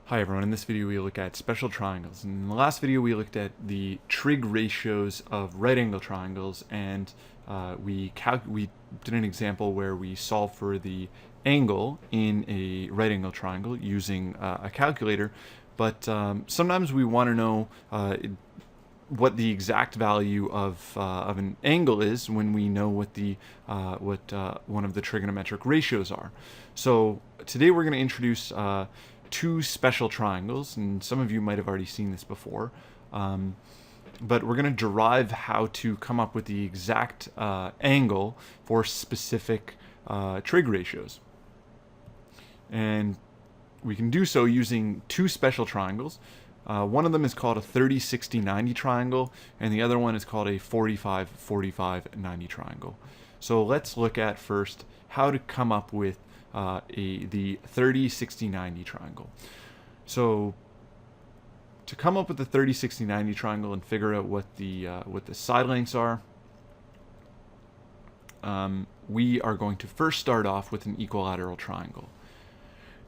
Hi everyone, in this video we look at special triangles. In the last video we looked at the trig ratios of right angle triangles, and we did an example where we solved for the angle in a right angle triangle using a calculator, but sometimes we want to know what the exact value of an angle is when we know what one of the trigonometric ratios are. So today we're going to introduce two special triangles, and some of you might have already seen this before, but we're going to derive how to come up with the exact angle for specific trig ratios. And we can do so using two special triangles. One of them is called a 30-60-90 triangle, and the other one is called a 45-45-90 triangle. So let's look at first how to come up with the 30-60-90 triangle. So to come up with the 30-60-90 triangle and figure out what the side lengths are, we are going to first start off with an equilateral triangle.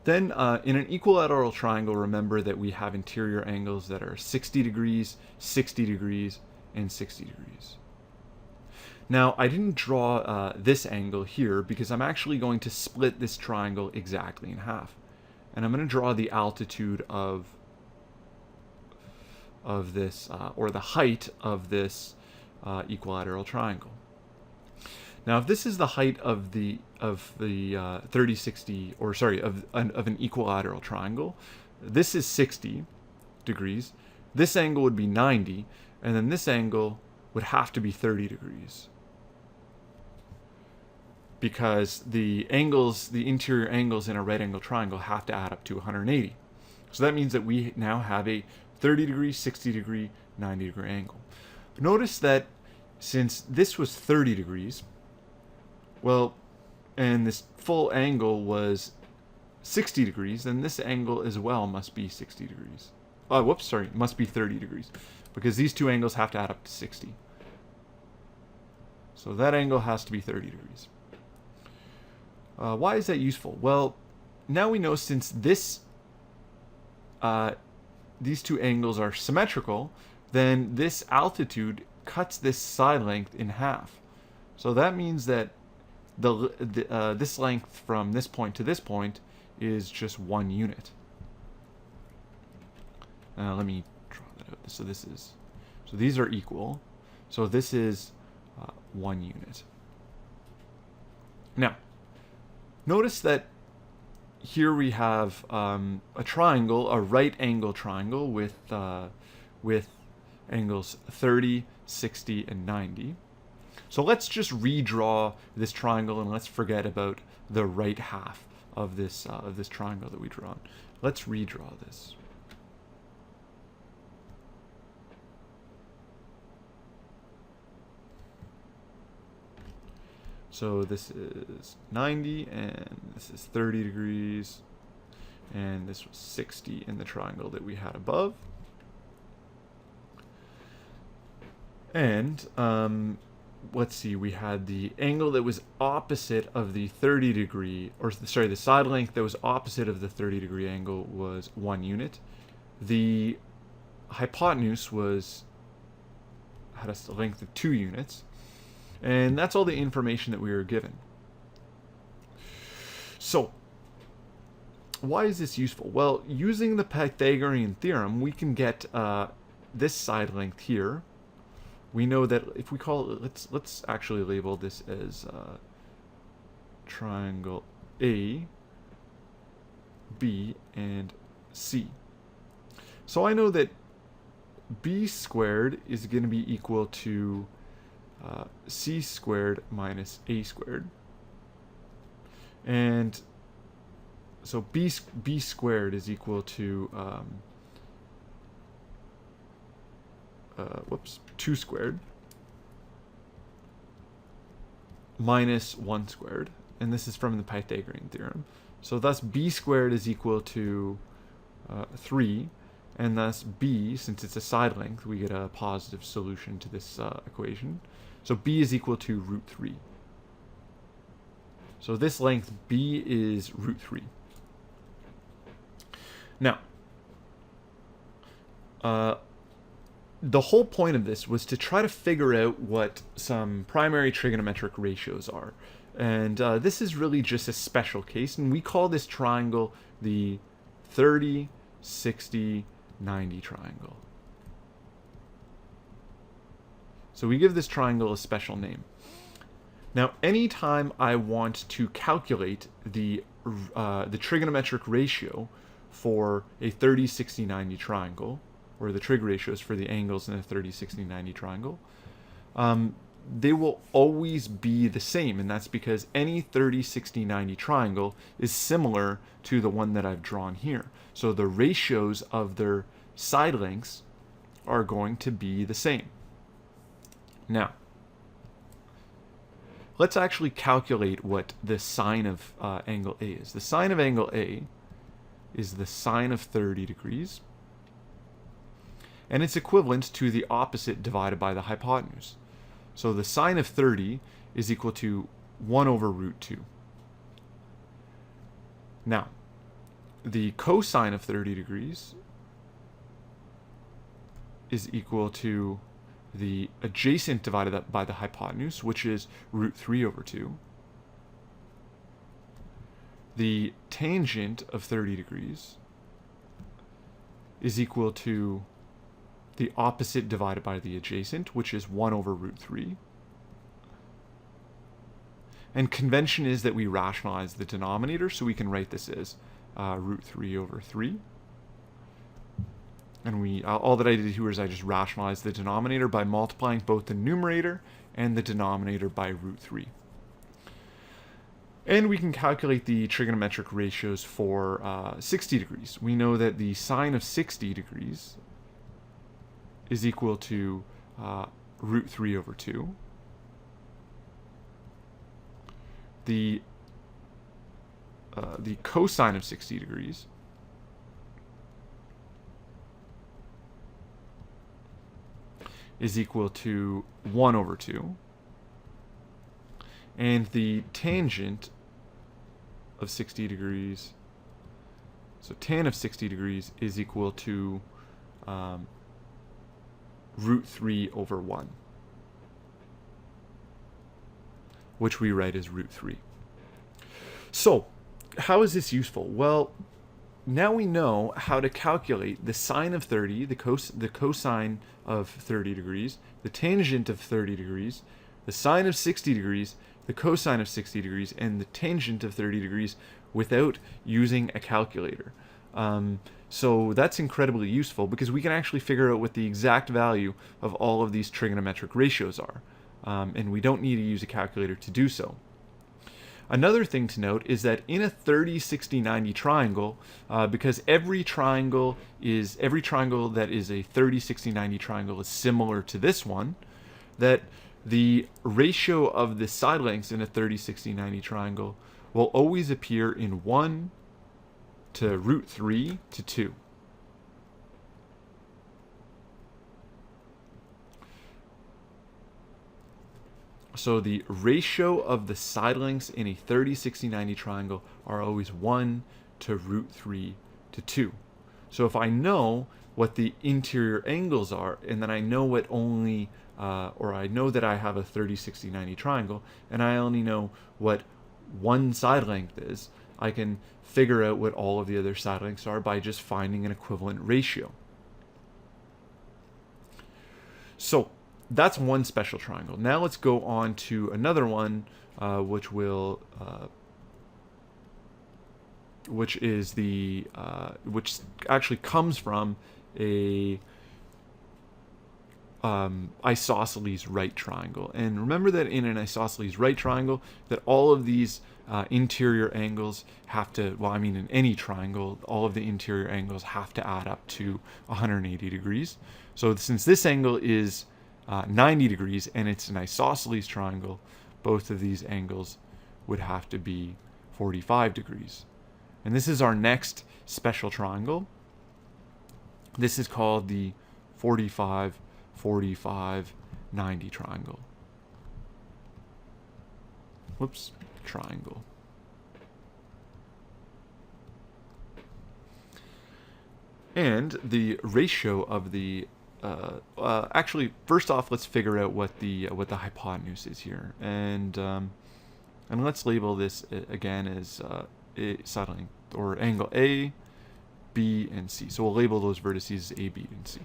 Then in an equilateral triangle, remember that we have interior angles that are 60 degrees, 60 degrees, and 60 degrees. Now, I didn't draw this angle here because I'm actually going to split this triangle exactly in half. And I'm going to draw the altitude of this, or the height of this equilateral triangle. Now, if this is the height of the 30-60, or sorry, of an equilateral triangle, this is 60 degrees. This angle would be 90, and then this angle would have to be 30 degrees. Because the interior angles in a right angle triangle have to add up to 180. So that means that we now have a 30 degree, 60 degree, 90 degree angle. Notice that since this was 30 degrees, well, and this full angle was 60 degrees, then this angle as well must be 60 degrees. Must be 30 degrees, because these two angles have to add up to 60. So that angle has to be 30 degrees. Why is that useful? Well, now we know since these two angles are symmetrical, then this altitude cuts this side length in half. So that means that this length from this point to this point is just 1 unit. Let me draw that out. So these are equal. So this is 1 unit. Now, notice that here we have a triangle, a right angle triangle with angles 30, 60, and 90. So let's just redraw this triangle, and let's forget about the right half of this triangle that we draw. Let's redraw this. So this is 90, and this is 30 degrees, and this was 60 in the triangle that we had above. And let's see, we had the angle that was opposite of the 30 degree, or sorry, the side length that was opposite of the 30 degree angle was 1 unit. The hypotenuse had a length of 2 units. And that's all the information that we were given. So, why is this useful? Well, using the Pythagorean Theorem, we can get this side length here. We know that if we call it, let's actually label this as triangle A, B, and C. So I know that B squared is going to be equal to C squared minus A squared. And so B squared is equal to 2 squared minus 1 squared. And this is from the Pythagorean theorem. So thus B squared is equal to 3. And thus B, since it's a side length, we get a positive solution to this equation. So B is equal to root 3. So this length B is root 3. Now, the whole point of this was to try to figure out what some primary trigonometric ratios are. And this is really just a special case, and we call this triangle the 30, 60, 90 triangle. So we give this triangle a special name. Now, anytime I want to calculate the trigonometric ratio for a 30, 60, 90 triangle, or the trig ratios for the angles in a 30, 60, 90 triangle, they will always be the same, and that's because any 30, 60, 90 triangle is similar to the one that I've drawn here. So the ratios of their side lengths are going to be the same. Now, let's actually calculate what the sine of angle A is. The sine of angle A is the sine of 30 degrees, and it's equivalent to the opposite divided by the hypotenuse. So the sine of 30 is equal to 1 over root 2. Now, the cosine of 30 degrees is equal to the adjacent divided by the hypotenuse, which is root 3 over 2. The tangent of 30 degrees is equal to the opposite divided by the adjacent, which is 1 over root 3. And convention is that we rationalize the denominator, so we can write this as root 3 over 3. And all that I did here is I just rationalized the denominator by multiplying both the numerator and the denominator by root 3. And we can calculate the trigonometric ratios for 60 degrees. We know that the sine of 60 degrees is equal to root 3 over 2. The cosine of 60 degrees is equal to 1 over 2. And the tangent of 60 degrees, so tan of 60 degrees is equal to root 3 over 1, which we write as root 3. So, how is this useful? Well, now we know how to calculate the sine of 30, the cosine of 30 degrees, the tangent of 30 degrees, the sine of 60 degrees, the cosine of 60 degrees, and the tangent of 30 degrees without using a calculator. So that's incredibly useful because we can actually figure out what the exact value of all of these trigonometric ratios are. And we don't need to use a calculator to do so. Another thing to note is that in a 30, 60, 90 triangle, because every triangle that is a 30, 60, 90 triangle is similar to this one, that the ratio of the side lengths in a 30, 60, 90 triangle will always appear in 1 to root 3 to 2. So the ratio of the side lengths in a 30, 60, 90 triangle are always 1 to root 3 to 2. So if I know what the interior angles are, and then I know what only, or I know that I have a 30, 60, 90 triangle, and I only know what one side length is, I can figure out what all of the other side lengths are by just finding an equivalent ratio. So that's one special triangle. Now let's go on to another one, which actually comes from a isosceles right triangle. And remember that in an isosceles right triangle, that all of these interior angles have to, well, I mean in any triangle, all of the interior angles have to add up to 180 degrees. So since this angle is 90 degrees and it's an isosceles triangle, both of these angles would have to be 45 degrees. And this is our next special triangle. This is called the 45, 45, 90 triangle. Whoops, triangle. And the ratio of the actually, first off, let's figure out what the hypotenuse is here, and let's label this again as a side length or angle A, B, and C. So we'll label those vertices A, B, and C.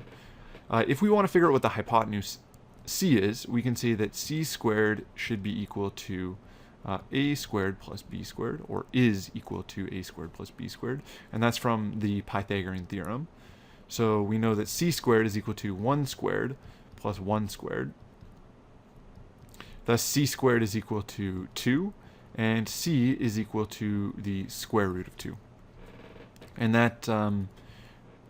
If we want to figure out what the hypotenuse C is, we can say that C squared should be equal to A squared plus B squared, or is equal to A squared plus B squared, and that's from the Pythagorean Theorem. So we know that C squared is equal to 1 squared plus 1 squared. Thus C squared is equal to 2, and C is equal to the square root of 2. And that,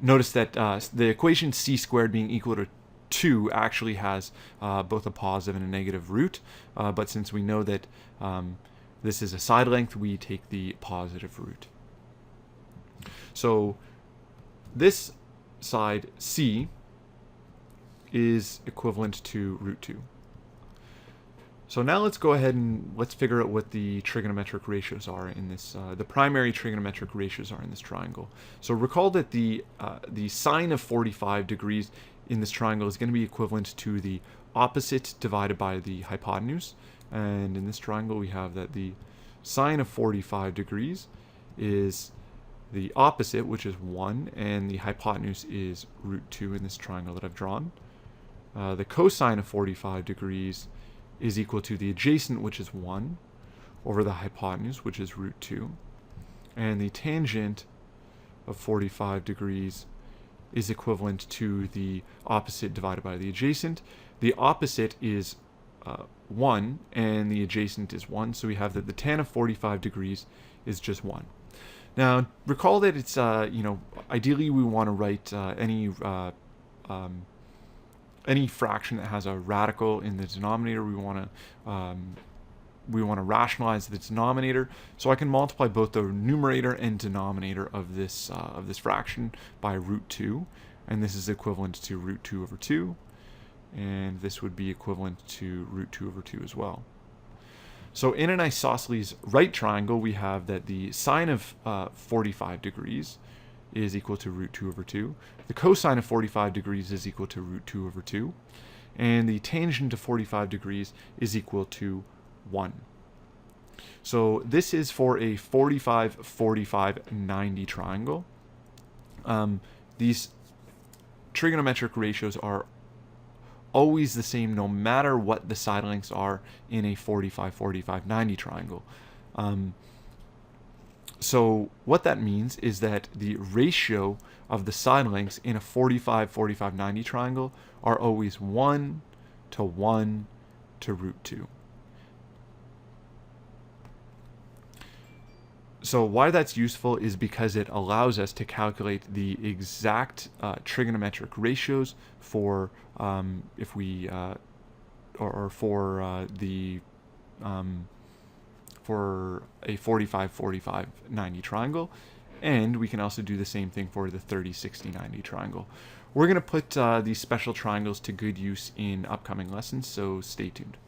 notice that the equation C squared being equal to 2 actually has both a positive and a negative root, but since we know that this is a side length, we take the positive root. So this side C is equivalent to root 2. So now let's go ahead and let's figure out what the trigonometric ratios are in this, the primary trigonometric ratios are in this triangle. So recall that the sine of 45 degrees in this triangle is going to be equivalent to the opposite divided by the hypotenuse. And in this triangle we have that the sine of 45 degrees is the opposite, which is 1, and the hypotenuse is root 2 in this triangle that I've drawn. The cosine of 45 degrees is equal to the adjacent, which is 1, over the hypotenuse, which is root 2. And the tangent of 45 degrees is equivalent to the opposite divided by the adjacent. The opposite is 1, and the adjacent is 1, so we have that the tan of 45 degrees is just 1. Now, recall that it's, ideally we want to write any fraction that has a radical in the denominator. We want to rationalize the denominator, so I can multiply both the numerator and denominator of this fraction by root 2, and this is equivalent to root 2 over 2, and this would be equivalent to root 2 over 2 as well. So in an isosceles right triangle, we have that the sine of 45 degrees is equal to root 2 over 2. The cosine of 45 degrees is equal to root 2 over 2. And the tangent of 45 degrees is equal to 1. So this is for a 45, 45, 90 triangle. These trigonometric ratios are always the same no matter what the side lengths are in a 45, 45, 90 triangle. So what that means is that the ratio of the side lengths in a 45, 45, 90 triangle are always 1 to 1 to root 2. So why that's useful is because it allows us to calculate the exact trigonometric ratios for if we for a 45, 45, 90 triangle, and we can also do the same thing for the 30, 60, 90 triangle. We're going to put these special triangles to good use in upcoming lessons, so stay tuned.